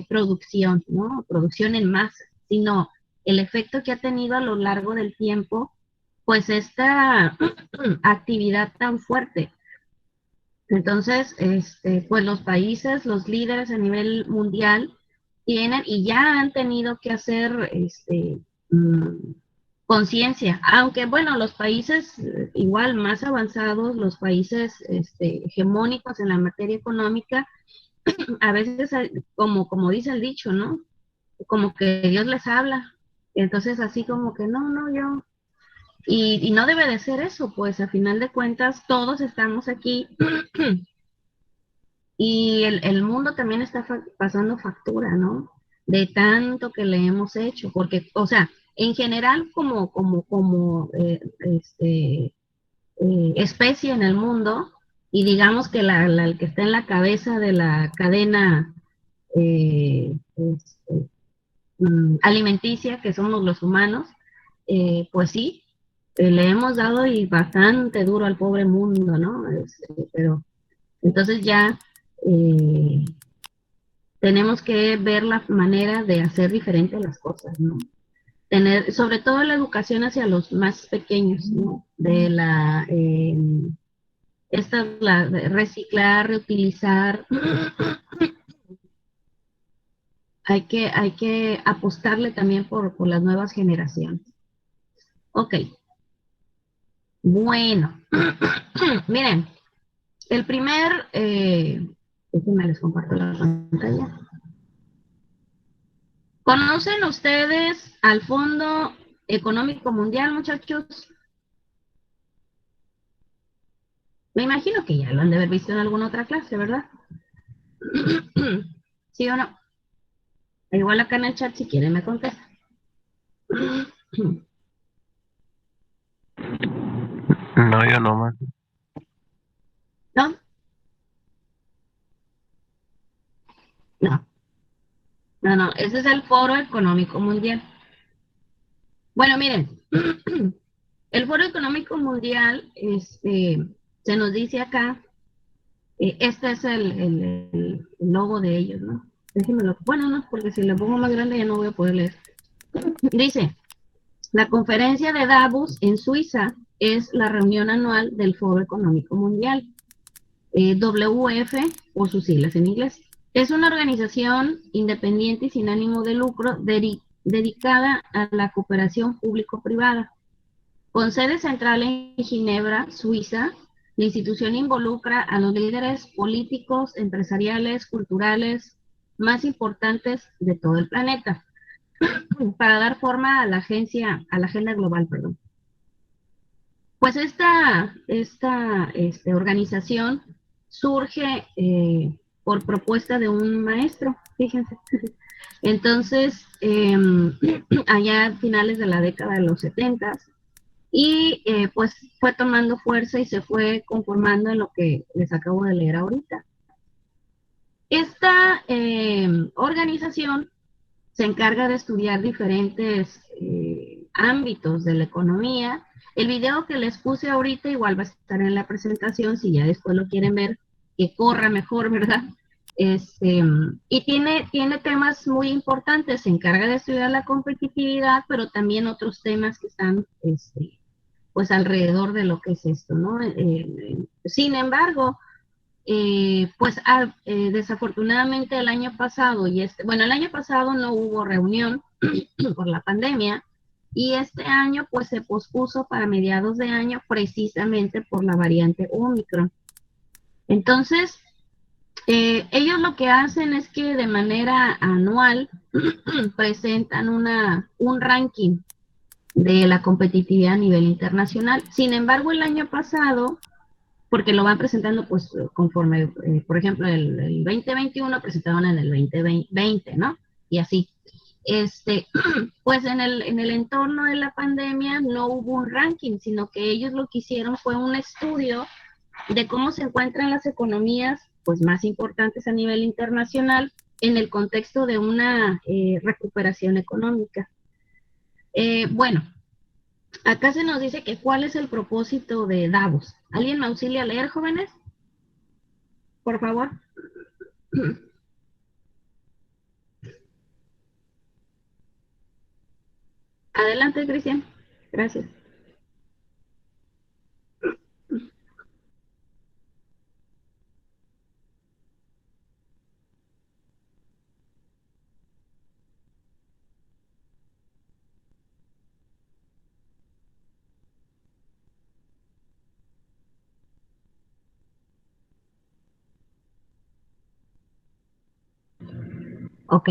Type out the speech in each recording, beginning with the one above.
producción, ¿no? Producción en masa, sino el efecto que ha tenido a lo largo del tiempo, pues esta actividad tan fuerte. Entonces, pues los países, los líderes a nivel mundial tienen y ya han tenido que hacer mm, conciencia, aunque bueno, los países igual más avanzados, los países hegemónicos en la materia económica, a veces, como dice el dicho, ¿no? Como que Dios les habla. Entonces, así como que no, yo. Y no debe de ser eso, pues a final de cuentas, todos estamos aquí y el mundo también está pasando factura, ¿no? De tanto que le hemos hecho, porque, o sea, en general, especie en el mundo, y digamos que el que está en la cabeza de la cadena alimenticia, que somos los humanos, pues sí, le hemos dado y bastante duro al pobre mundo, ¿no? Pero entonces ya eh, tenemos que ver la manera de hacer diferente las cosas, ¿no? Tener, sobre todo la educación hacia los más pequeños, ¿no? De de reciclar, reutilizar, hay que apostarle también por las nuevas generaciones. Ok, bueno, miren, el primer, déjenme les comparto la pantalla. ¿Conocen ustedes al Fondo Económico Mundial, muchachos? Me imagino que ya lo han de haber visto en alguna otra clase, ¿verdad? ¿Sí o no? Igual acá en el chat, si quieren, me contestan. No, yo no más. ¿No? No, no, ese es el Foro Económico Mundial. Bueno, miren, el Foro Económico Mundial, se nos dice acá, este es el logo de ellos, ¿no? Déjenmelo, bueno, no, porque si lo pongo más grande ya no voy a poder leer. Dice, la conferencia de Davos en Suiza es la reunión anual del Foro Económico Mundial, WF por sus siglas en inglés. Es una organización independiente y sin ánimo de lucro dedicada a la cooperación público-privada. Con sede central en Ginebra, Suiza, la institución involucra a los líderes políticos, empresariales, culturales más importantes de todo el planeta para dar forma a a la agenda global, perdón. Pues esta organización surge por propuesta de un maestro, fíjense. Entonces, allá a finales de la década de los 70, y pues fue tomando fuerza y se fue conformando en lo que les acabo de leer ahorita. Esta organización se encarga de estudiar diferentes ámbitos de la economía. El video que les puse ahorita igual va a estar en la presentación, si ya después lo quieren ver, que corra mejor, ¿verdad? Y tiene temas muy importantes, se encarga de estudiar la competitividad, pero también otros temas que están pues alrededor de lo que es esto, ¿no? Sin embargo, pues desafortunadamente el año pasado, bueno, el año pasado no hubo reunión por la pandemia, y este año pues se pospuso para mediados de año precisamente por la variante Omicron. Entonces, ellos lo que hacen es que de manera anual presentan un ranking de la competitividad a nivel internacional. Sin embargo, el año pasado, porque lo van presentando pues conforme, por ejemplo, el 2021 presentaban en el 2020, ¿no? Y así. Pues en el entorno de la pandemia no hubo un ranking, sino que ellos lo que hicieron fue un estudio de cómo se encuentran las economías pues más importantes a nivel internacional en el contexto de una recuperación económica. Bueno, acá se nos dice que cuál es el propósito de Davos. ¿Alguien me auxilia a leer, jóvenes? Por favor. Adelante, Cristian. Gracias. Ok.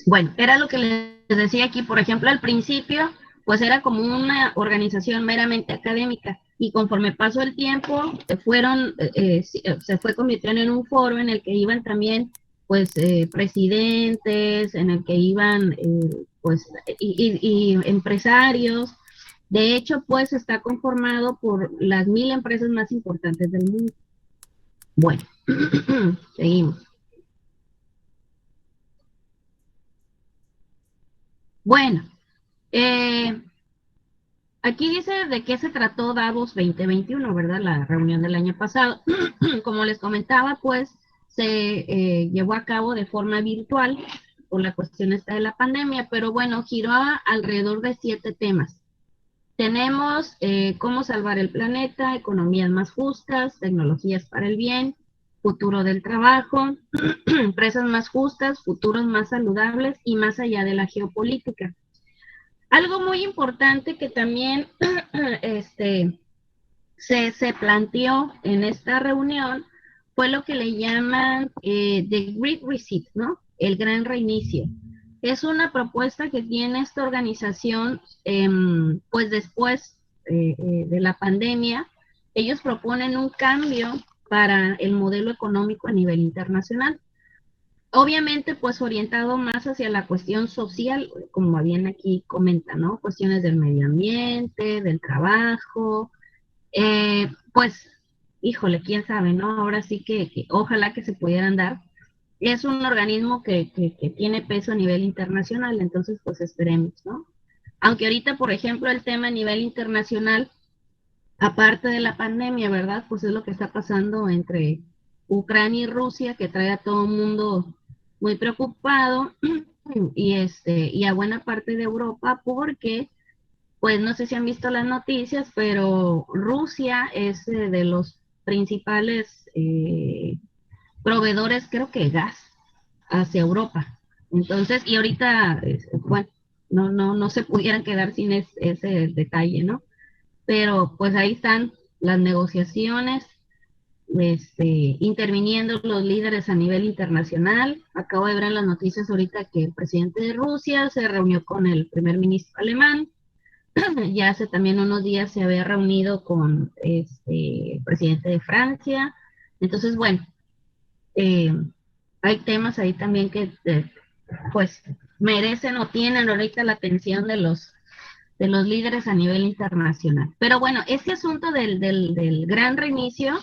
Bueno, era lo que les decía aquí, por ejemplo, al principio, pues era como una organización meramente académica y conforme pasó el tiempo, se fue convirtiendo en un foro en el que iban también, pues, presidentes, en el que iban, pues, y empresarios. De hecho, pues, está conformado por las 1000 empresas más importantes del mundo. Bueno, seguimos. Bueno, eh, aquí dice de qué se trató Davos 2021, ¿verdad? La reunión del año pasado. Como les comentaba, pues se llevó a cabo de forma virtual por la cuestión esta de la pandemia, pero bueno, giró alrededor de 7 temas. Tenemos cómo salvar el planeta, economías más justas, tecnologías para el bien, futuro del trabajo, empresas más justas, futuros más saludables y más allá de la geopolítica. Algo muy importante que también se planteó en esta reunión fue lo que le llaman The Great Reset, ¿no? El gran reinicio. Es una propuesta que tiene esta organización, pues después de la pandemia, ellos proponen un cambio para el modelo económico a nivel internacional. Obviamente, pues orientado más hacia la cuestión social, como bien aquí comenta, ¿no? Cuestiones del medio ambiente, del trabajo, pues, híjole, quién sabe, ¿no? Ahora sí que ojalá que se pudieran dar. Es un organismo que tiene peso a nivel internacional, entonces pues esperemos, ¿no? Aunque ahorita, por ejemplo, el tema a nivel internacional, aparte de la pandemia, ¿verdad? Pues es lo que está pasando entre Ucrania y Rusia, que trae a todo el mundo muy preocupado y a buena parte de Europa porque pues no sé si han visto las noticias, pero Rusia es de los principales proveedores, creo que gas, hacia Europa. Entonces, y ahorita, bueno, no se pudieran quedar sin ese detalle, ¿no? Pero pues ahí están las negociaciones, interviniendo los líderes a nivel internacional. Acabo de ver en las noticias ahorita que el presidente de Rusia se reunió con el primer ministro alemán. Ya hace también unos días se había reunido con el presidente de Francia. Entonces, bueno, eh, hay temas ahí también que pues merecen o tienen ahorita la atención de los líderes a nivel internacional. Pero bueno, este asunto del gran reinicio,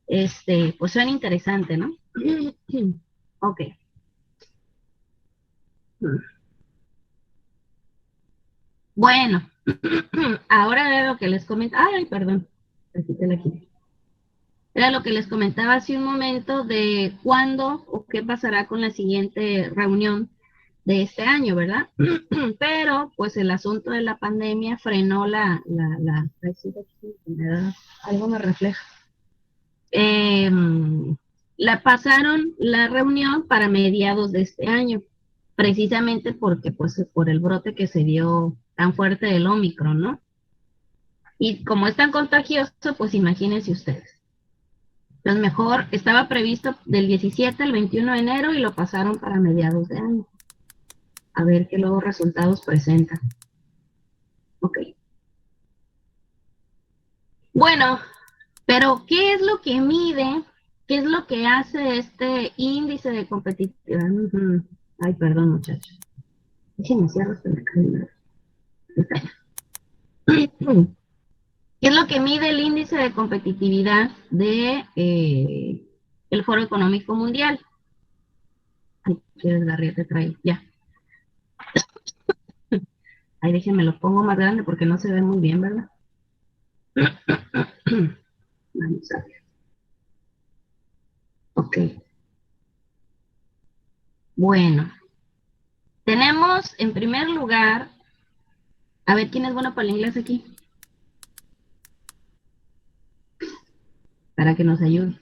pues suena interesante, ¿no? Ok. Bueno, ahora de lo que les comento. Ay, perdón. Aquí te la quité. Era lo que les comentaba hace un momento de cuándo o qué pasará con la siguiente reunión de este año, ¿verdad? Pero pues el asunto de la pandemia frenó ay, sí, algo me refleja. Eh, la pasaron la reunión para mediados de este año, precisamente porque pues por el brote que se dio tan fuerte del Omicron, ¿no? Y como es tan contagioso, pues imagínense ustedes. Entonces mejor estaba previsto del 17 al 21 de enero y lo pasaron para mediados de año. A ver qué luego resultados presentan. Ok. Bueno, pero ¿qué es lo que mide? ¿Qué es lo que hace este índice de competitividad? Ay, perdón, muchachos. Déjenme cierro hasta la cámara. ¿Qué es lo que mide el índice de competitividad de el Foro Económico Mundial? Ay, qué desgarriete trae. Ya. Ahí déjenme lo pongo más grande porque no se ve muy bien, ¿verdad? Vamos a ver. Ok. Bueno, tenemos en primer lugar A ver, ¿quién es bueno para el inglés aquí? Para que nos ayude.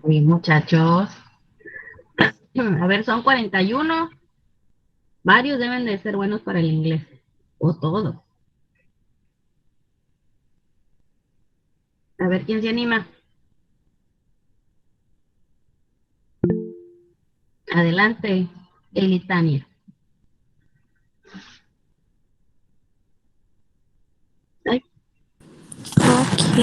Bien, muchachos. A ver, son 41. Varios deben de ser buenos para el inglés. O todos. A ver, ¿quién se anima? Adelante, Elitania. Ay, Ok.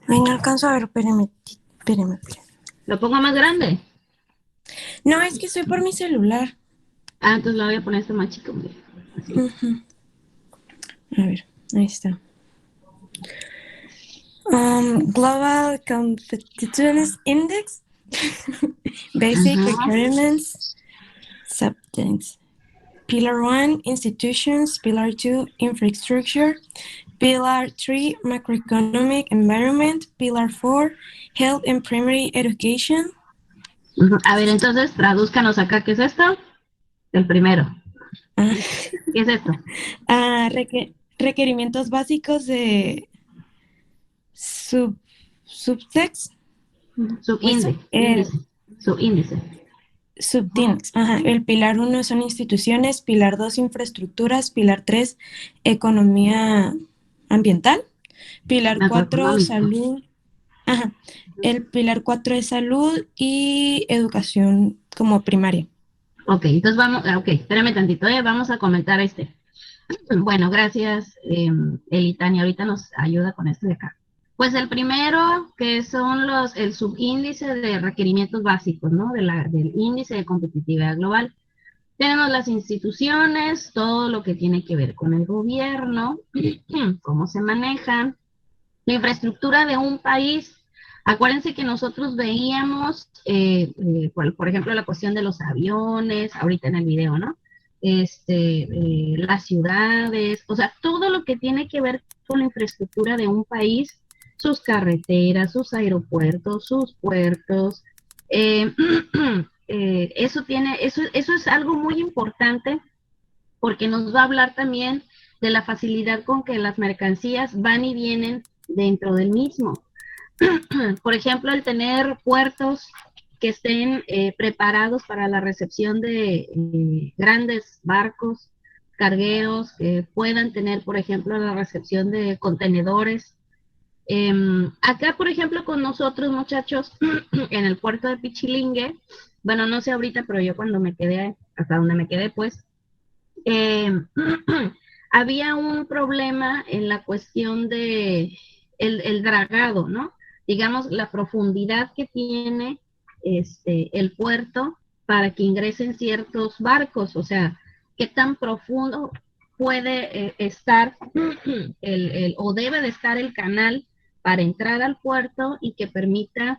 Ay, no alcanzo a ver, espérame. ¿lo pongo más grande? No, es que estoy por mi celular. Ah, entonces lo voy a poner esto más chico. Mira. Así. A ver, ahí está. Global Competitiveness Index. Basic Ajá. Requirements. Subjects. Pillar 1, Institutions. Pillar 2, Infrastructure. Pillar 3, Macroeconomic Environment. Pillar 4, Health and Primary Education. A ver, entonces tradúzcanos acá. ¿Qué es esto? El primero. Ah, ¿Qué es esto? requerimientos básicos de subtext. Subíndice. Índice. Subíndice. Subteams. Ajá. El pilar 1 son instituciones, pilar 2 infraestructuras, pilar 3 economía ambiental, pilar 4 Macroeconómico. salud. Ajá. El pilar 4 es salud y educación como primaria. Ok, entonces vamos, ok, espérame tantito, vamos a comentar este. Bueno, gracias, Elitania, ahorita nos ayuda con esto de acá. Pues el primero, que son el subíndice de requerimientos básicos, ¿no? Del índice de competitividad global. Tenemos las instituciones, todo lo que tiene que ver con el gobierno, cómo se manejan, la infraestructura de un país. Acuérdense que nosotros veíamos, por ejemplo, la cuestión de los aviones, ahorita en el video, ¿no? Las ciudades, o sea, todo lo que tiene que ver con la infraestructura de un país, sus carreteras, sus aeropuertos, sus puertos. eh, eso es algo muy importante porque nos va a hablar también de la facilidad con que las mercancías van y vienen dentro del mismo. Por ejemplo, el tener puertos que estén preparados para la recepción de grandes barcos, cargueros, que puedan tener, por ejemplo, la recepción de contenedores. Acá, por ejemplo, con nosotros, muchachos, en el puerto de Pichilingue, bueno, no sé ahorita, pero yo cuando me quedé, hasta donde me quedé, pues, eh, había un problema en la cuestión de el dragado, ¿no? Digamos, la profundidad que tiene el puerto para que ingresen ciertos barcos, o sea, qué tan profundo puede estar o debe de estar el canal para entrar al puerto y que permita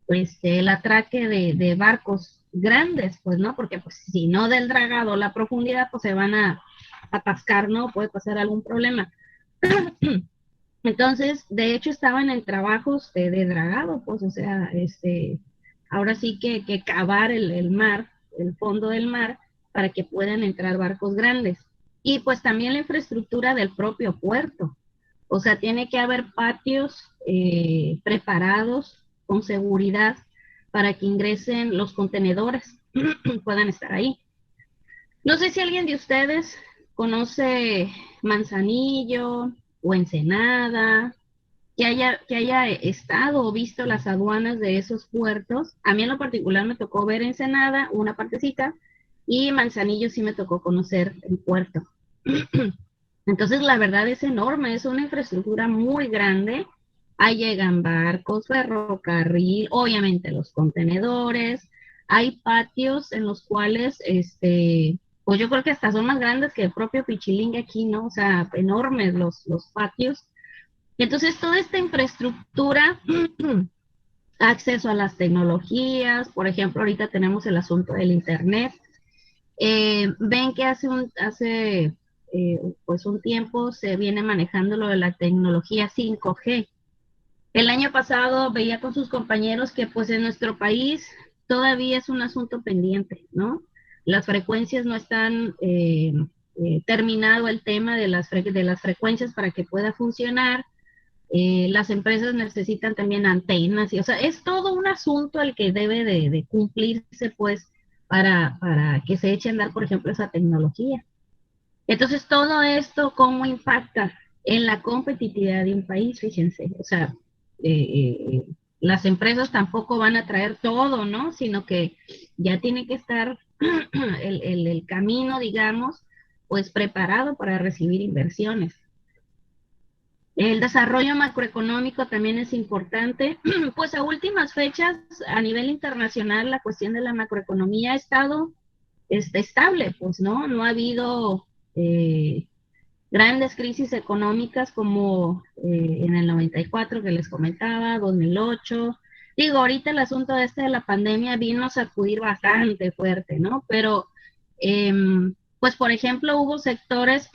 pues el atraque de barcos grandes, pues, ¿no? Porque pues si no del dragado la profundidad, pues se van a atascar, ¿no? Puede pasar algún problema. Entonces, de hecho, estaban en trabajos de dragado, pues, o sea, ahora sí que cavar el mar, el fondo del mar, para que puedan entrar barcos grandes. Y pues también la infraestructura del propio puerto. O sea, tiene que haber patios preparados con seguridad para que ingresen los contenedores, puedan estar ahí. No sé si alguien de ustedes conoce Manzanillo o Ensenada, que haya estado o visto las aduanas de esos puertos. A mí en lo particular me tocó ver Ensenada, una partecita, y Manzanillo sí me tocó conocer el puerto. Entonces, la verdad es enorme, es una infraestructura muy grande. Ahí llegan barcos, ferrocarril, obviamente los contenedores. Hay patios en los cuales, pues yo creo que hasta son más grandes que el propio Pichilingue aquí, ¿no? O sea, enormes los patios. Entonces, toda esta infraestructura acceso a las tecnologías. Por ejemplo, ahorita tenemos el asunto del Internet. Ven que pues un tiempo se viene manejando lo de la tecnología 5G. El año pasado veía con sus compañeros que pues en nuestro país todavía es un asunto pendiente, ¿no? Las frecuencias no están terminado el tema de de las frecuencias para que pueda funcionar. Las empresas necesitan también antenas, o sea, es todo un asunto el que debe de cumplirse, pues, para que se eche a andar, por ejemplo, esa tecnología. Entonces, todo esto, ¿cómo impacta en la competitividad de un país? Fíjense, o sea, las empresas tampoco van a traer todo, ¿no? Sino que ya tiene que estar el camino, digamos, pues preparado para recibir inversiones. El desarrollo macroeconómico también es importante, pues a últimas fechas, a nivel internacional, la cuestión de la macroeconomía ha estado estable, pues no ha habido grandes crisis económicas como en el 94 que les comentaba, 2008. Digo, ahorita el asunto de la pandemia vino a sacudir bastante fuerte, ¿no? Pero, pues por ejemplo, hubo sectores,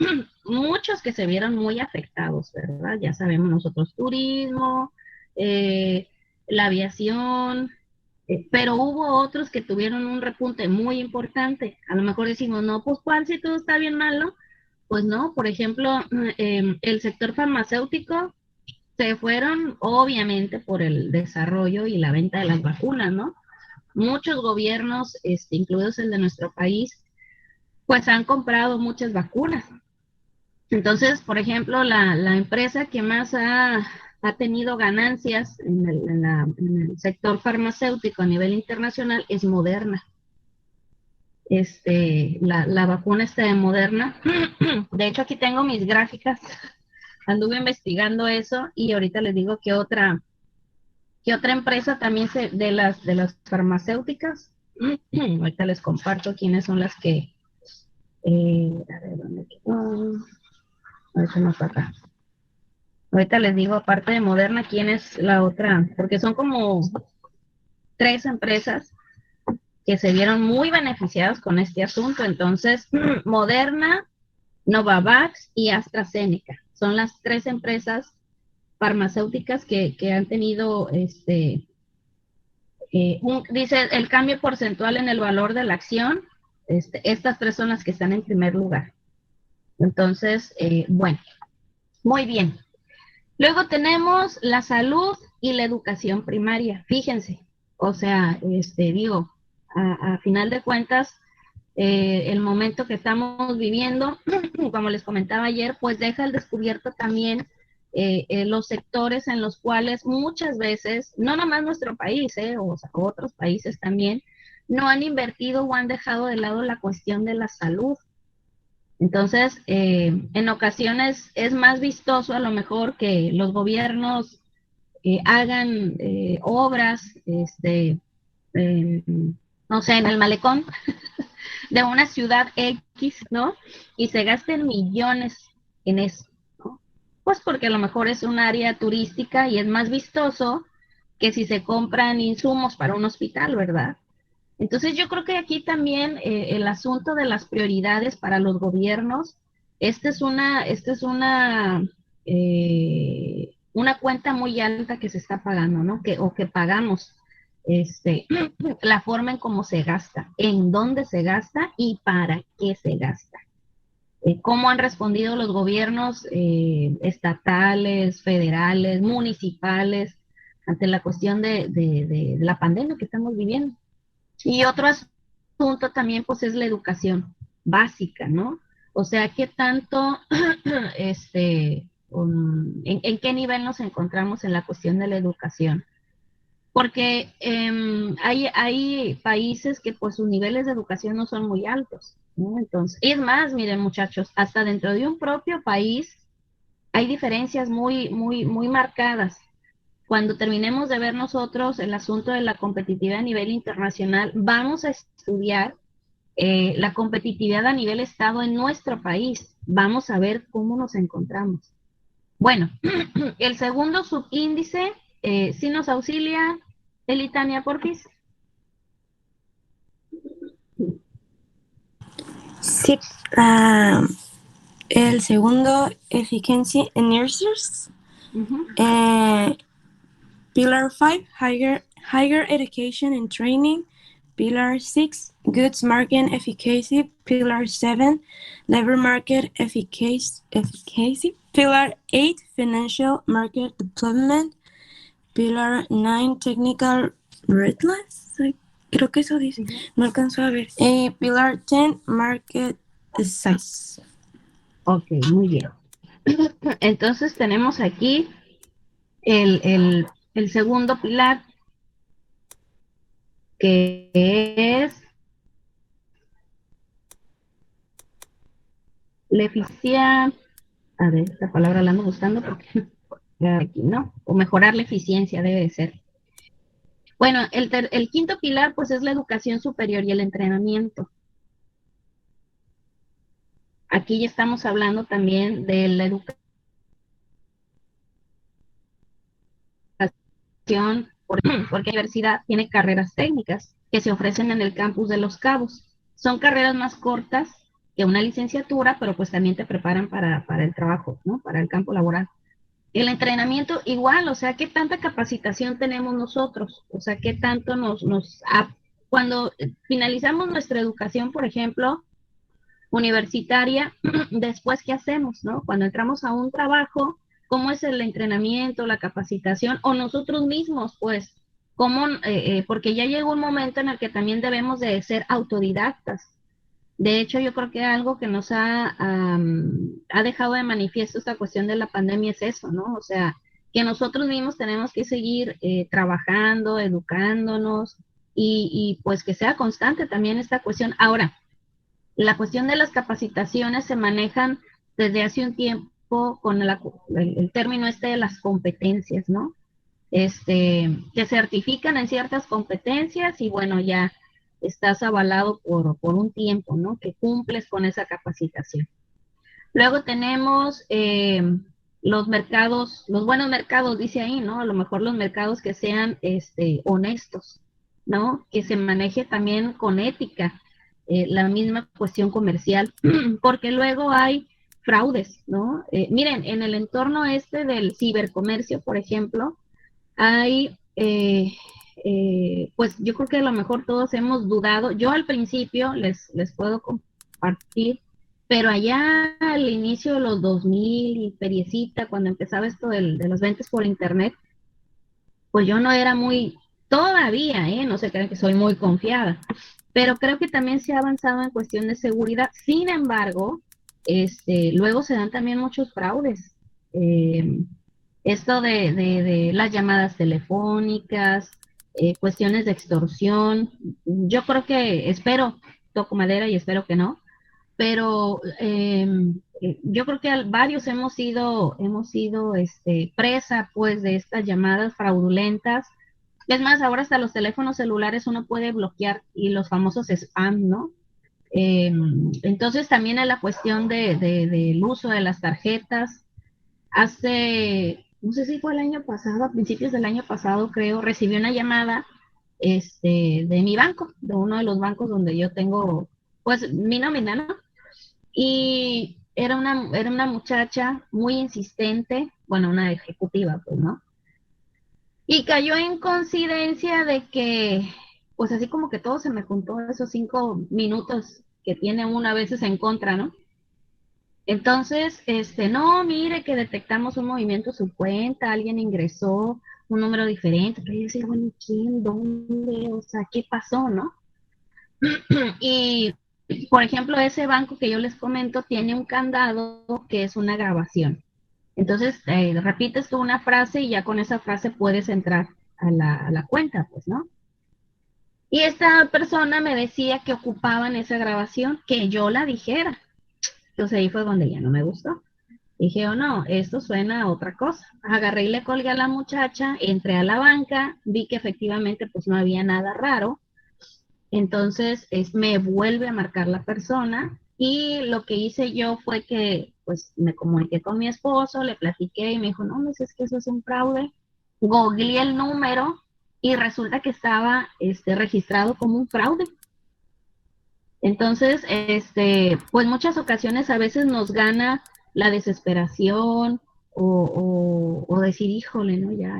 muchos que se vieron muy afectados, ¿verdad? Ya sabemos nosotros, turismo, eh, la aviación, pero hubo otros que tuvieron un repunte muy importante. A lo mejor decimos, no, pues ¿cuál si todo está bien malo? Pues no, por ejemplo, el sector farmacéutico se fueron obviamente por el desarrollo y la venta de las vacunas, ¿no? Muchos gobiernos, incluidos el de nuestro país, pues han comprado muchas vacunas. Entonces, por ejemplo, la empresa que más ha tenido ganancias en el sector farmacéutico a nivel internacional es Moderna. La vacuna está de Moderna. De hecho, aquí tengo mis gráficas. Anduve investigando eso y ahorita les digo que otra empresa también de las farmacéuticas. Ahorita les comparto quiénes son las que, a ver, ¿dónde quedó? Ahorita no está acá. Ahorita les digo, aparte de Moderna, quién es la otra, porque son como 3 empresas que se vieron muy beneficiadas con este asunto. Entonces, Moderna, Novavax y AstraZeneca son las 3 empresas farmacéuticas que han tenido dice el cambio porcentual en el valor de la acción. Estas 3 son las que están en primer lugar. Entonces, bueno, muy bien. Luego tenemos la salud y la educación primaria. Fíjense, o sea, digo, a final de cuentas, el momento que estamos viviendo, como les comentaba ayer, pues deja al descubierto también los sectores en los cuales muchas veces, no nomás nuestro país, o sea, otros países también, no han invertido o han dejado de lado la cuestión de la salud. Entonces, en ocasiones es más vistoso a lo mejor que los gobiernos hagan obras, no sé, en el malecón de una ciudad X, ¿no? Y se gasten millones en eso, ¿no? Pues porque a lo mejor es un área turística y es más vistoso que si se compran insumos para un hospital, ¿verdad? Entonces yo creo que aquí también el asunto de las prioridades para los gobiernos, esta es una cuenta muy alta que se está pagando, ¿no? O que pagamos, la forma en cómo se gasta, en dónde se gasta y para qué se gasta. Cómo han respondido los gobiernos estatales, federales, municipales ante la cuestión de la pandemia que estamos viviendo. Y otro asunto también, pues, es la educación básica, ¿no? O sea, ¿qué tanto, en qué nivel nos encontramos en la cuestión de la educación? Porque hay países que, pues, sus niveles de educación no son muy altos, ¿no? Entonces, y es más, miren, muchachos, hasta dentro de un propio país hay diferencias muy marcadas. Cuando terminemos de ver nosotros el asunto de la competitividad a nivel internacional, vamos a estudiar la competitividad a nivel estado en nuestro país. Vamos a ver cómo nos encontramos. Bueno, el segundo subíndice sí nos auxilia Elitania, porfis. Sí. El segundo, efficiency in nurses. Pillar 5, higher education and training. Pillar 6, goods market efficacy. Pillar 7, labor market efficacy. Pillar 8, financial market development. Pillar 9, technical readiness. Creo que eso dice. No alcanzo a ver. Pillar 10, market size. Ok, muy bien. Entonces tenemos aquí el segundo pilar, que es la eficiencia. A ver, esta palabra la ando buscando porque aquí no. O mejorar la eficiencia debe de ser. Bueno, el quinto pilar pues es la educación superior y el entrenamiento. Aquí ya estamos hablando también de la educación, porque la universidad tiene carreras técnicas que se ofrecen en el campus de Los Cabos. Son carreras más cortas que una licenciatura, pero pues también te preparan para el trabajo, ¿no? Para el campo laboral. El entrenamiento igual, o sea, ¿qué tanta capacitación tenemos nosotros? O sea, ¿qué tanto cuando finalizamos nuestra educación, por ejemplo, universitaria, después, ¿qué hacemos, no? Cuando entramos a un trabajo, ¿cómo es el entrenamiento, la capacitación? O nosotros mismos, pues, ¿cómo? Porque ya llegó un momento en el que también debemos de ser autodidactas. De hecho, yo creo que algo que nos ha dejado de manifiesto esta cuestión de la pandemia es eso, ¿no? O sea, que nosotros mismos tenemos que seguir trabajando, educándonos y pues que sea constante también esta cuestión. Ahora, la cuestión de las capacitaciones se manejan desde hace un tiempo con el término este de las competencias, ¿no? Que certifican en ciertas competencias y bueno, ya estás avalado por un tiempo, ¿no? Que cumples con esa capacitación. Luego tenemos los mercados, los buenos mercados, dice ahí, ¿no? A lo mejor los mercados que sean honestos, ¿no? Que se maneje también con ética, la misma cuestión comercial, porque luego hay fraudes, ¿no? Miren, en el entorno este del cibercomercio, por ejemplo, hay, pues yo creo que a lo mejor todos hemos dudado. Yo al principio les puedo compartir, pero allá al inicio de los 2000, feriecita, cuando empezaba esto de las ventas por internet, pues yo no era todavía, no se crean que soy muy confiada, pero creo que también se ha avanzado en cuestión de seguridad. Sin embargo, luego se dan también muchos fraudes. Esto de las llamadas telefónicas, cuestiones de extorsión, yo creo que, toco madera y espero que no, pero yo creo que varios hemos sido presa pues de estas llamadas fraudulentas. Es más, ahora hasta los teléfonos celulares uno puede bloquear y los famosos spam, ¿no? Entonces también es la cuestión del uso de las tarjetas. No sé si fue el año pasado, a principios del año pasado creo, recibí una llamada de mi banco, de uno de los bancos donde yo tengo pues mi nómina, ¿no? Y era una muchacha muy insistente, bueno, una ejecutiva, pues, ¿no? Y cayó en coincidencia de que, pues así como que todo se me juntó esos 5 minutos que tiene uno a veces en contra, ¿no? Entonces, no, mire que detectamos un movimiento en su cuenta, alguien ingresó un número diferente, pero yo decía, bueno, ¿quién? ¿Dónde? O sea, ¿qué pasó, no? Y, por ejemplo, ese banco que yo les comento tiene un candado que es una grabación. Entonces, repites tú una frase y ya con esa frase puedes entrar a la cuenta, pues, ¿no? Y esta persona me decía que ocupaban esa grabación, que yo la dijera. Entonces ahí fue donde ya no me gustó. Dije, oh no, esto suena a otra cosa. Agarré y le colgué a la muchacha, entré a la banca, vi que efectivamente pues no había nada raro. Entonces me vuelve a marcar la persona y lo que hice yo fue que pues me comuniqué con mi esposo, le platiqué y me dijo, no, no es que eso es un fraude. Googleé el número y resulta que estaba registrado como un fraude. Entonces, pues muchas ocasiones a veces nos gana la desesperación o decir, híjole, ¿no? Ya,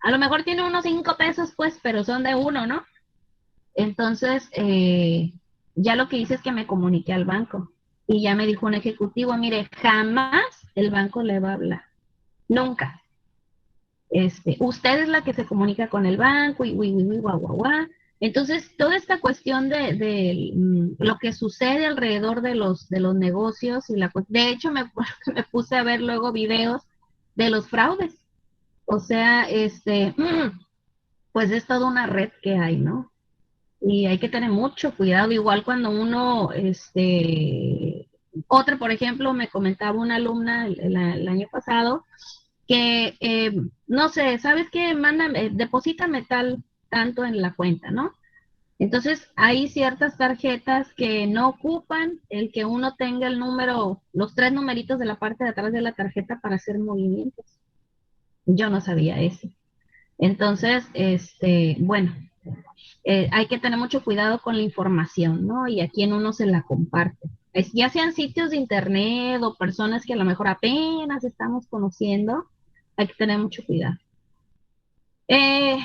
a lo mejor tiene unos 5 pesos, pues, pero son de uno, ¿no? Entonces, ya lo que hice es que me comuniqué al banco y ya me dijo un ejecutivo, mire, jamás el banco le va a hablar, nunca. Usted es la que se comunica con el banco y guau, guau, guau. Entonces, toda esta cuestión de lo que sucede alrededor de los negocios de hecho, me puse a ver luego videos de los fraudes. O sea, pues es toda una red que hay, ¿no? Y hay que tener mucho cuidado, igual cuando uno, otra, por ejemplo, me comentaba una alumna el año pasado, que, no sé, ¿sabes qué? Mándame, deposítame tanto en la cuenta, ¿no? Entonces, hay ciertas tarjetas que no ocupan el que uno tenga el número, los 3 numeritos de la parte de atrás de la tarjeta para hacer movimientos. Yo no sabía eso. Entonces, bueno, hay que tener mucho cuidado con la información, ¿no? Y a quién uno se la comparte. Ya sean sitios de internet o personas que a lo mejor apenas estamos conociendo, hay que tener mucho cuidado. Eh,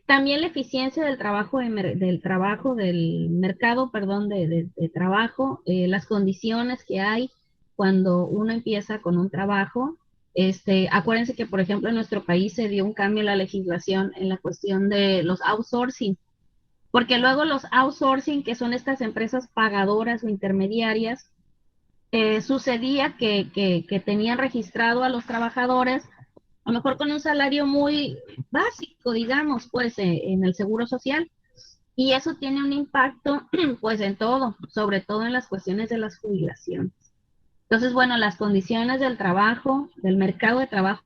También la eficiencia del trabajo, del mercado, perdón, de trabajo, las condiciones que hay cuando uno empieza con un trabajo. Acuérdense que, por ejemplo, en nuestro país se dio un cambio en la legislación en la cuestión de los outsourcing, porque luego los outsourcing, que son estas empresas pagadoras o intermediarias, sucedía que tenían registrado a los trabajadores, a lo mejor con un salario muy básico, digamos, pues en el seguro social. Y eso tiene un impacto, pues en todo, sobre todo en las cuestiones de las jubilaciones. Entonces, bueno, las condiciones del trabajo, del mercado de trabajo,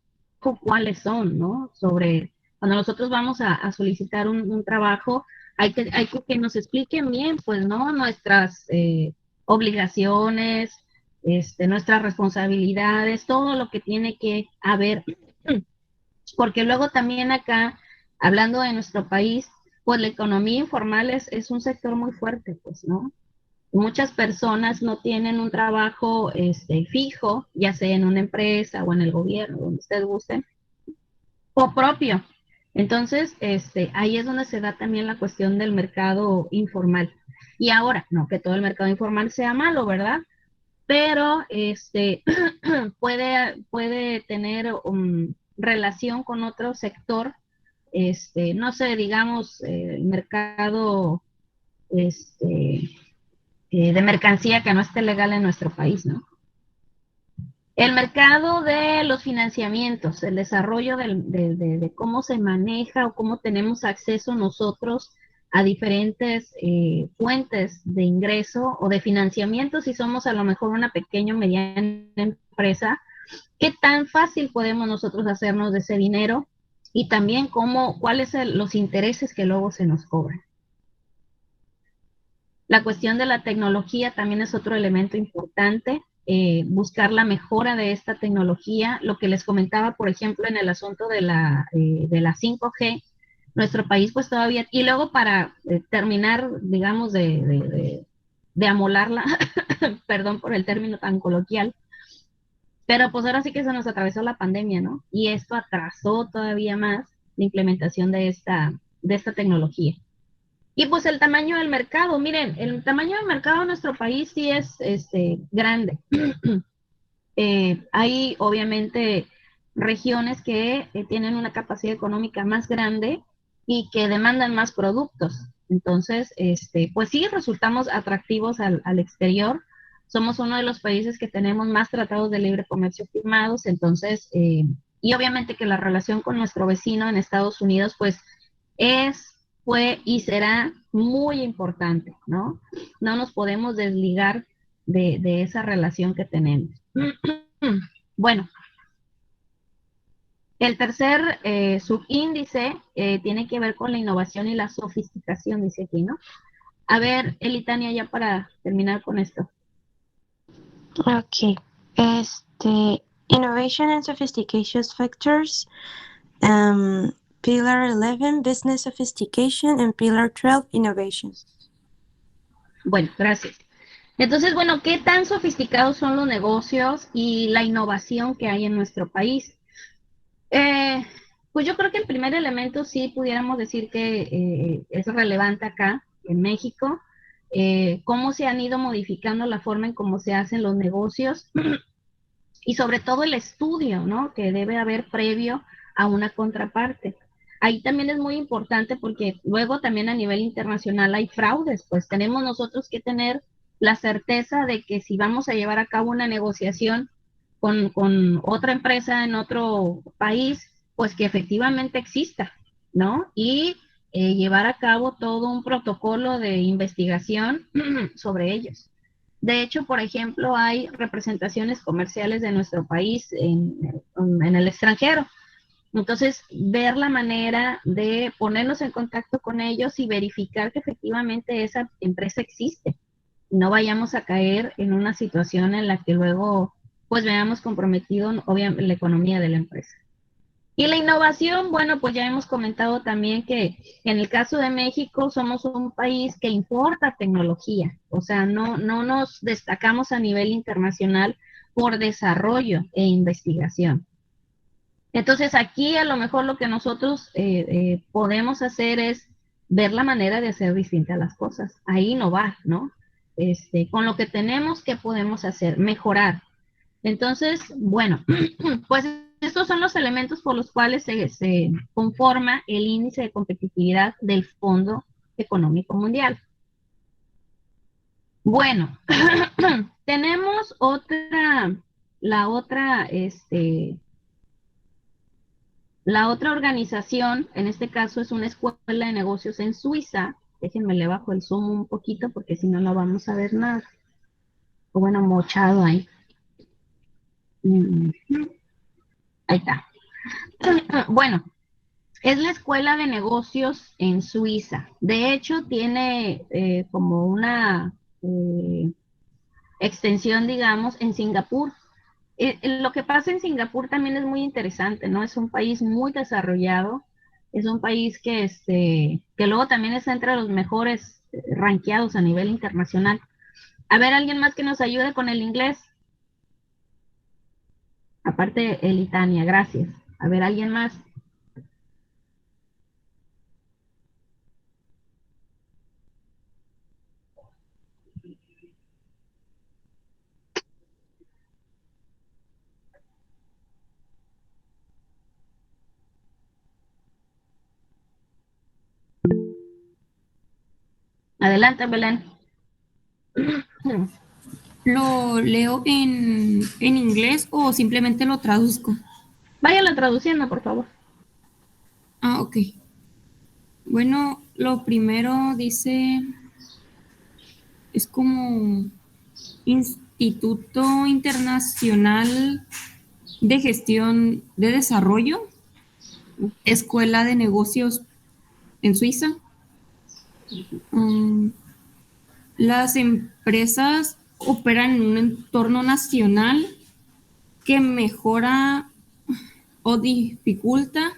cuáles son, ¿no? Cuando nosotros vamos a solicitar un trabajo, hay que nos expliquen bien, pues, ¿no? Nuestras obligaciones, nuestras responsabilidades, todo lo que tiene que haber, porque luego también acá, hablando de nuestro país, pues la economía informal es un sector muy fuerte, pues, ¿no? Muchas personas no tienen un trabajo fijo, ya sea en una empresa o en el gobierno, donde ustedes gusten, o propio. Entonces, ahí es donde se da también la cuestión del mercado informal. Y ahora, no que todo el mercado informal sea malo, ¿verdad? Pero puede tener relación con otro sector, no sé, digamos, el mercado este, de mercancía que no esté legal en nuestro país, ¿no? El mercado de los financiamientos, el desarrollo de cómo se maneja o cómo tenemos acceso nosotros a diferentes fuentes de ingreso o de financiamiento, si somos a lo mejor una pequeña o mediana empresa, qué tan fácil podemos nosotros hacernos de ese dinero y también cuáles son los intereses que luego se nos cobran. La cuestión de la tecnología también es otro elemento importante, buscar la mejora de esta tecnología. Lo que les comentaba, por ejemplo, en el asunto de la 5G, nuestro país pues todavía, y luego para terminar, digamos, de amolarla, perdón por el término tan coloquial, pero pues ahora sí que se nos atravesó la pandemia, ¿no? Y esto atrasó todavía más la implementación de esta tecnología. Y pues el tamaño del mercado, miren, el tamaño del mercado de nuestro país sí es grande. Hay obviamente regiones que tienen una capacidad económica más grande y que demandan más productos. Entonces, pues sí, resultamos atractivos al exterior. Somos uno de los países que tenemos más tratados de libre comercio firmados. Entonces, y obviamente que la relación con nuestro vecino en Estados Unidos, pues fue y será muy importante, ¿no? No nos podemos desligar de esa relación que tenemos. Bueno, el tercer subíndice tiene que ver con la innovación y la sofisticación, dice aquí, ¿no? A ver, Elitania, ya para terminar con esto. Okay. Innovation and sophistication factors Pillar 11, Business Sophistication, and Pillar 12, Innovation. Bueno, gracias. Entonces, bueno, ¿qué tan sofisticados son los negocios y la innovación que hay en nuestro país? Eh, pues yo creo que el primer elemento sí pudiéramos decir que es relevante acá en México, cómo se han ido modificando la forma en cómo se hacen los negocios y sobre todo el estudio, ¿no? Que debe haber previo a una contraparte. Ahí también es muy importante porque luego también a nivel internacional hay fraudes, pues tenemos nosotros que tener la certeza de que si vamos a llevar a cabo una negociación con otra empresa en otro país, pues que efectivamente exista, ¿no? Y llevar a cabo todo un protocolo de investigación sobre ellos. De hecho, por ejemplo, hay representaciones comerciales de nuestro país en el extranjero. Entonces, ver la manera de ponernos en contacto con ellos y verificar que efectivamente esa empresa existe. No vayamos a caer en una situación en la que luego pues veamos comprometido obviamente la economía de la empresa. Y la innovación, bueno, pues ya hemos comentado también que en el caso de México somos un país que importa tecnología, o sea, no nos destacamos a nivel internacional por desarrollo e investigación. Entonces aquí a lo mejor lo que nosotros podemos hacer es ver la manera de hacer distintas las cosas, ahí no va, ¿no? Con lo que tenemos, ¿qué podemos hacer? Mejorar. Entonces, bueno, pues estos son los elementos por los cuales se conforma el índice de competitividad del Fondo Económico Mundial. Bueno, tenemos la otra organización, en este caso es una escuela de negocios en Suiza. Déjenme le bajo el zoom un poquito porque si no, no vamos a ver nada. O bueno, mochado ahí. Ahí está. Bueno, es la escuela de negocios en Suiza. De hecho, tiene como una extensión, digamos, en Singapur. Lo que pasa en Singapur también es muy interesante, ¿no? Es un país muy desarrollado, es un país que luego también está entre los mejores rankeados a nivel internacional. A ver, alguien más que nos ayude con el inglés. Aparte, Elitania, gracias. A ver, alguien más. Adelante, Belén. ¿Lo leo en inglés o simplemente lo traduzco? Váyalo traduciendo, por favor. Ah, ok. Bueno, lo primero dice, es como Instituto Internacional de Gestión de Desarrollo, Escuela de Negocios en Suiza. Las empresas operan en un entorno nacional que mejora o dificulta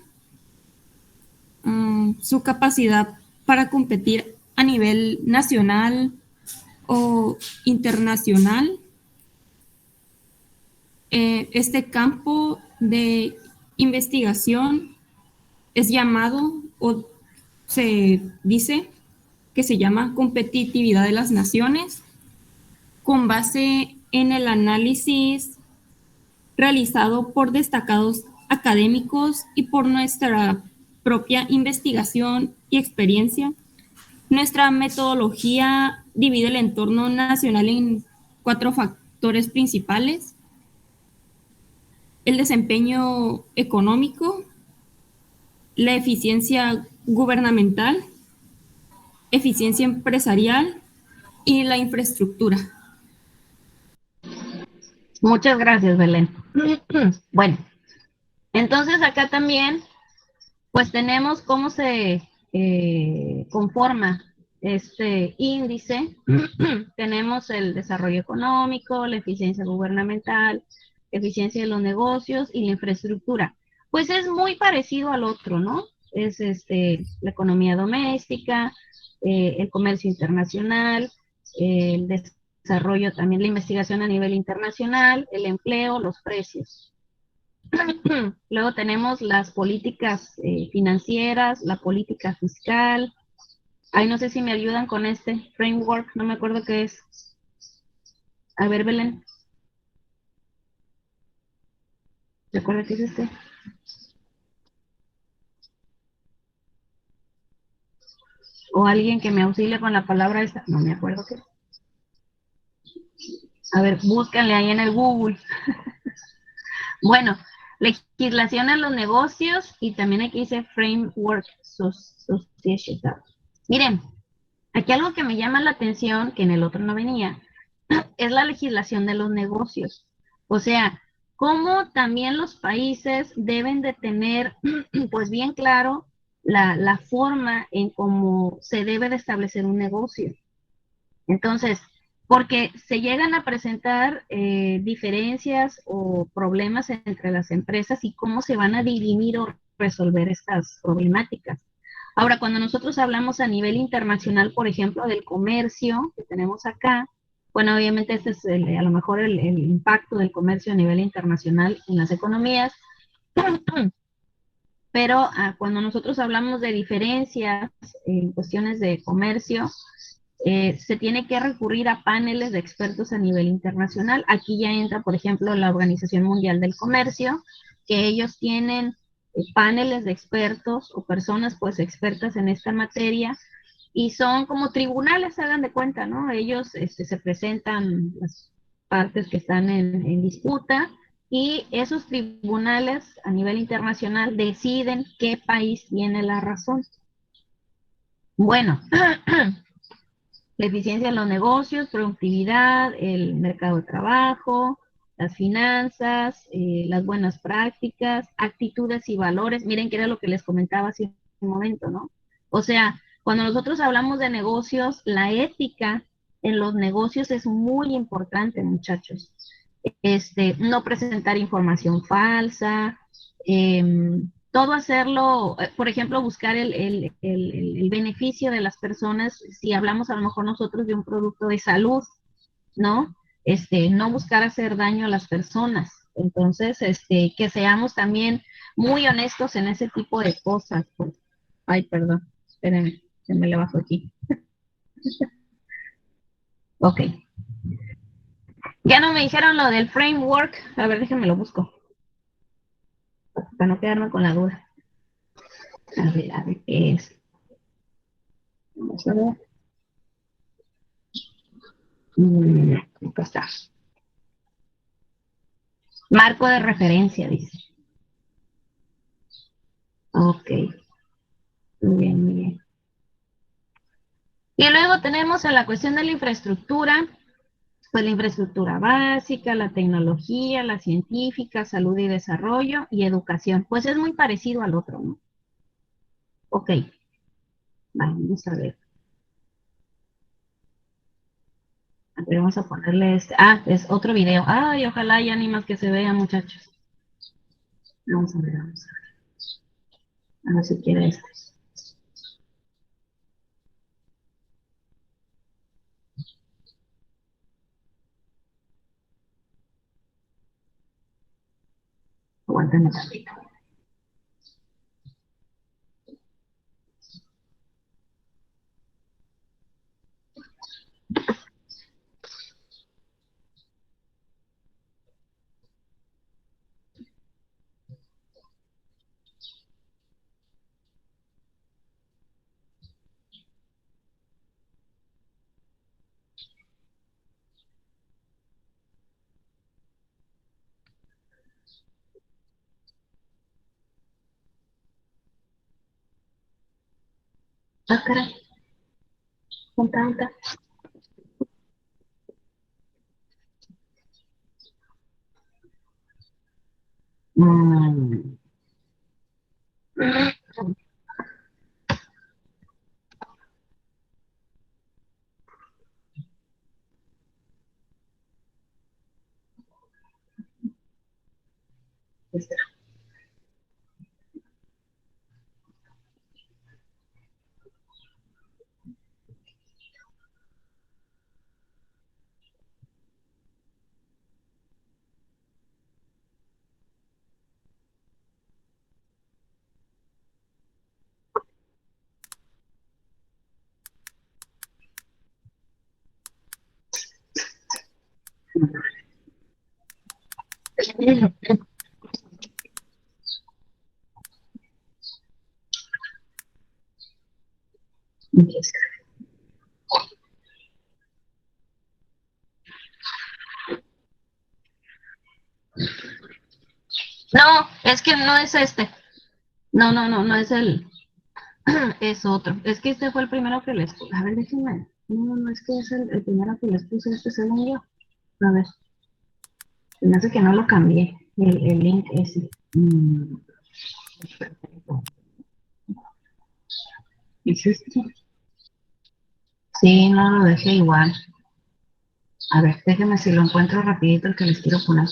su capacidad para competir a nivel nacional o internacional. Este campo de investigación es llamado, o se dice que se llama competitividad de las naciones, con base en el análisis realizado por destacados académicos y por nuestra propia investigación y experiencia. Nuestra metodología divide el entorno nacional en 4 factores principales: el desempeño económico, la eficiencia gubernamental, eficiencia empresarial y la infraestructura. Muchas gracias, Belén. Bueno, entonces acá también, pues tenemos cómo se conforma este índice. Tenemos el desarrollo económico, la eficiencia gubernamental, eficiencia de los negocios y la infraestructura. Pues es muy parecido al otro, ¿no? es la economía doméstica, el comercio internacional, el desarrollo también, la investigación a nivel internacional, el empleo, los precios. Luego tenemos las políticas financieras, la política fiscal. Ay, no sé si me ayudan con este framework, no me acuerdo qué es. A ver, Belén. ¿Te acuerdas qué es este? O alguien que me auxilie con la palabra esta. No me acuerdo qué. A ver, búscanle ahí en el Google. Bueno, legislación en los negocios y también aquí dice framework societal. Miren, aquí algo que me llama la atención, que en el otro no venía, es la legislación de los negocios. O sea, cómo también los países deben de tener, pues bien claro, la forma en cómo se debe de establecer un negocio. Entonces, porque se llegan a presentar diferencias o problemas entre las empresas y cómo se van a dirimir o resolver estas problemáticas. Ahora, cuando nosotros hablamos a nivel internacional, por ejemplo, del comercio que tenemos acá, bueno, obviamente este es a lo mejor el impacto del comercio a nivel internacional en las economías, pero cuando nosotros hablamos de diferencias en cuestiones de comercio, se tiene que recurrir a paneles de expertos a nivel internacional. Aquí ya entra, por ejemplo, la Organización Mundial del Comercio, que ellos tienen paneles de expertos o personas pues expertas en esta materia y son como tribunales, hagan de cuenta, ¿no? Ellos se presentan las partes que están en disputa y esos tribunales a nivel internacional deciden qué país tiene la razón. Bueno, la eficiencia en los negocios, productividad, el mercado de trabajo, las finanzas, las buenas prácticas, actitudes y valores. Miren que era lo que les comentaba hace un momento, ¿no? O sea, cuando nosotros hablamos de negocios, la ética en los negocios es muy importante, muchachos. No presentar información falsa, todo hacerlo, por ejemplo, buscar el beneficio de las personas, si hablamos a lo mejor nosotros de un producto de salud, ¿no? No buscar hacer daño a las personas. Entonces, que seamos también muy honestos en ese tipo de cosas. Pues. Ay, perdón, espérenme, se me le bajó aquí. Ok. Ya no me dijeron lo del framework. A ver, déjenme lo busco. Para no quedarme con la duda. A ver, ¿qué es? Vamos a ver. Acá está. Marco de referencia, dice. Ok, muy bien, muy bien. Y luego tenemos en la cuestión de la infraestructura, pues la infraestructura básica, la tecnología, la científica, salud y desarrollo y educación. Pues es muy parecido al otro, ¿no? Ok, vamos a ver. A ver, vamos a ponerle este. Ah, es otro video. Ay, ojalá ya ni más que se vea, muchachos. Vamos a ver, vamos a ver. A ver si quiere este. Aguántame tantito. Ah, caray. Junta, junta. Mm. Espera. No, es que no es este. No, no, no, no es el. Es otro. Es que este fue el primero que les puse. A ver, déjenme. No, no es que es el primero que les puse, este según yo. A ver. Se me hace que no lo cambié. El link ese. ¿Es este? Sí, no lo dejé igual. A ver, déjenme si lo encuentro rapidito el que les quiero poner.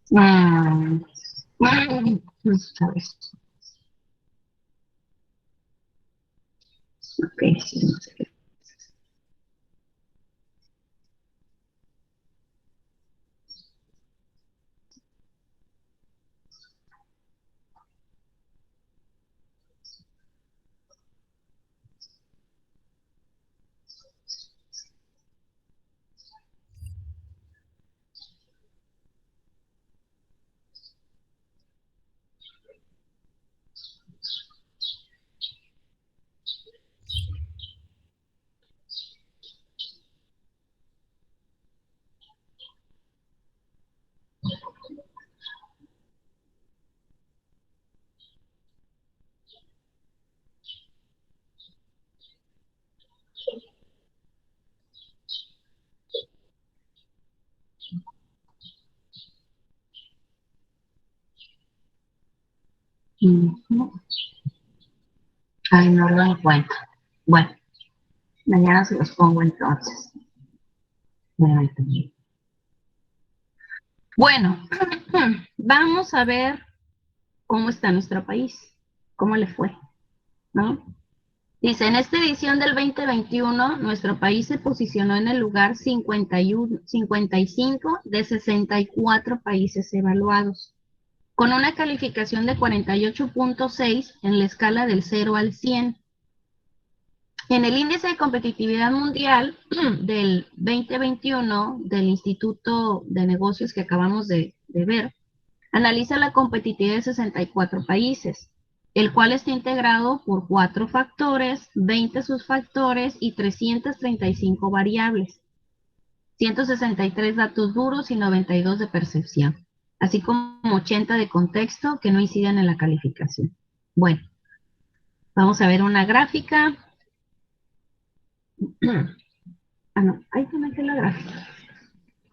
A ver. Ok, sí, no sé qué. Ujú. Ay, no lo encuentro. Bueno, mañana se los pongo entonces. Bueno, vamos a ver cómo está nuestro país, cómo le fue, ¿no? Dice, en esta edición del 2021, nuestro país se posicionó en el lugar 55 de 64 países evaluados, con una calificación de 48.6 en la escala del 0 al 100. En el índice de competitividad mundial del 2021 del Instituto de Negocios que acabamos de ver, analiza la competitividad de 64 países, el cual está integrado por 4 factores, 20 subfactores y 335 variables, 163 datos duros y 92 de percepción, así como 80 de contexto que no inciden en la calificación. Bueno, vamos a ver una gráfica. Ah, no, ahí también está la gráfica.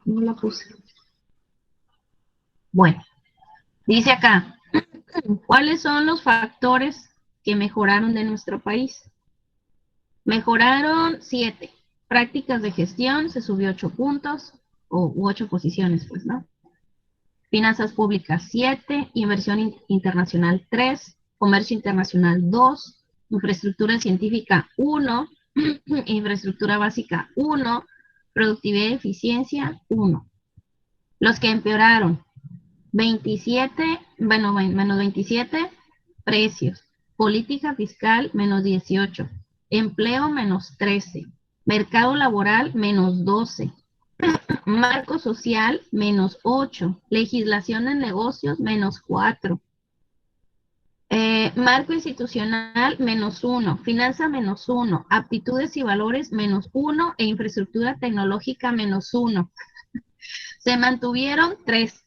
No la puse. Bueno, dice acá, ¿cuáles son los factores que mejoraron de nuestro país? Mejoraron 7. Prácticas de gestión, se subió 8 puntos, u 8 posiciones, pues, ¿no? Finanzas públicas 7, inversión internacional 3, comercio internacional 2, infraestructura científica 1, infraestructura básica 1, productividad y eficiencia 1. Los que empeoraron, 27, bueno, menos 27, precios, política fiscal menos 18, empleo menos 13, mercado laboral menos 12, marco social menos 8, legislación en negocios menos 4, marco institucional menos 1, finanza menos 1, aptitudes y valores menos 1 e infraestructura tecnológica menos 1. Se mantuvieron 3.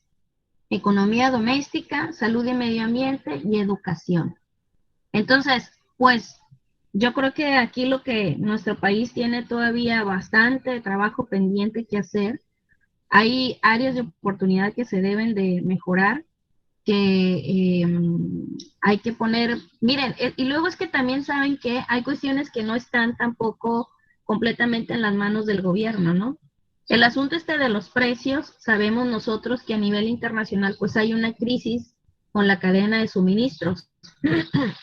Economía doméstica, salud y medio ambiente y educación. Entonces, pues yo creo que aquí lo que nuestro país tiene todavía bastante trabajo pendiente que hacer. Hay áreas de oportunidad que se deben de mejorar, que hay que poner, miren, y luego es que también saben que hay cuestiones que no están tampoco completamente en las manos del gobierno, ¿no? El asunto este de los precios, sabemos nosotros que a nivel internacional pues hay una crisis con la cadena de suministros.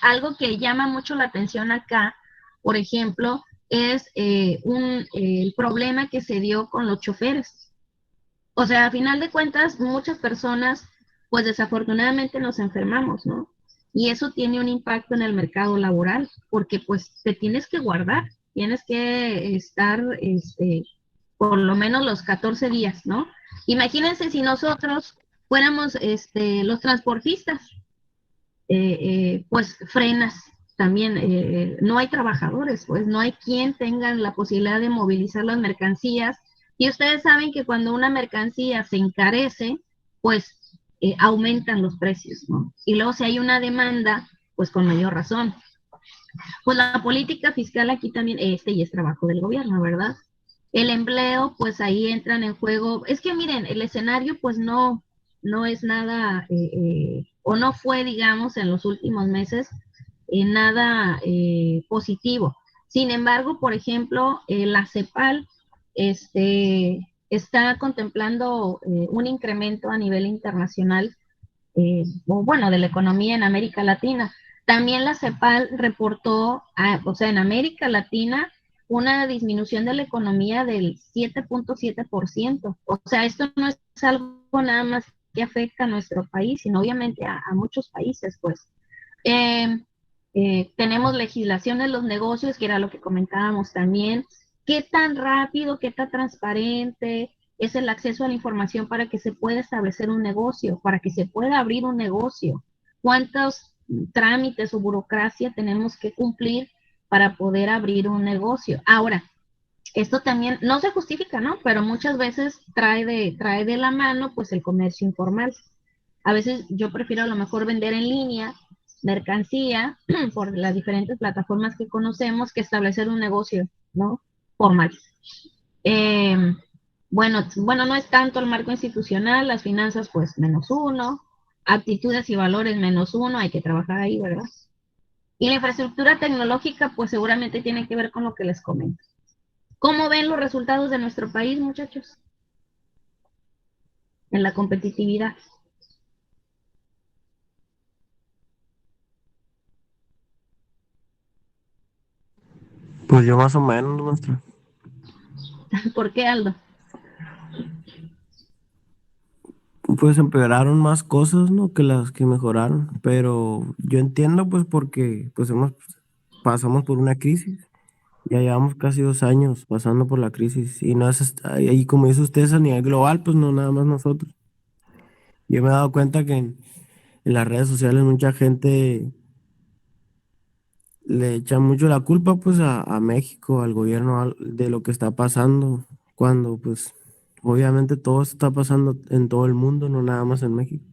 Algo que llama mucho la atención acá, por ejemplo, es el problema que se dio con los choferes. O sea, a final de cuentas, muchas personas, pues desafortunadamente nos enfermamos, ¿no? Y eso tiene un impacto en el mercado laboral, porque pues te tienes que guardar, tienes que estar, por lo menos los 14 días, ¿no? Imagínense si nosotros fuéramos, los transportistas, pues frenas también, no hay trabajadores, pues no hay quien tenga la posibilidad de movilizar las mercancías. Y ustedes saben que cuando una mercancía se encarece, pues aumentan los precios, ¿no? Y luego si hay una demanda, pues con mayor razón. Pues la política fiscal aquí también, y es trabajo del gobierno, ¿verdad? El empleo, pues ahí entran en juego. Es que miren, el escenario pues no es nada, o no fue, digamos, en los últimos meses, nada positivo. Sin embargo, por ejemplo, la CEPAL está contemplando un incremento a nivel internacional, o bueno, de la economía en América Latina. También la CEPAL reportó, o sea, en América Latina, una disminución de la economía del 7.7%. O sea, esto no es algo nada más que afecta a nuestro país, sino obviamente a muchos países, pues. Eh, tenemos legislación de los negocios, que era lo que comentábamos también. ¿Qué tan rápido, qué tan transparente es el acceso a la información para que se pueda establecer un negocio, para que se pueda abrir un negocio? ¿Cuántos trámites o burocracia tenemos que cumplir para poder abrir un negocio? Ahora, esto también no se justifica, ¿no? Pero muchas veces trae de la mano pues el comercio informal. A veces yo prefiero a lo mejor vender en línea mercancía por las diferentes plataformas que conocemos que establecer un negocio, ¿no? Formal. Eh, bueno, no es tanto el marco institucional, las finanzas pues -1, actitudes y valores -1, hay que trabajar ahí, ¿verdad? Y la infraestructura tecnológica pues seguramente tiene que ver con lo que les comento. ¿Cómo ven los resultados de nuestro país, muchachos? En la competitividad. Pues yo más o menos, maestra. ¿Por qué, Aldo? Pues empeoraron más cosas, ¿no? Que las que mejoraron. Pero yo entiendo, pues, porque pues pasamos por una crisis. Ya llevamos casi 2 años pasando por la crisis. Y no es, ahí como dice usted, es a nivel global, pues no nada más nosotros. Yo me he dado cuenta que en las redes sociales mucha gente le echa mucho la culpa pues a México, al gobierno, de lo que está pasando, cuando pues obviamente todo está pasando en todo el mundo, no nada más en México.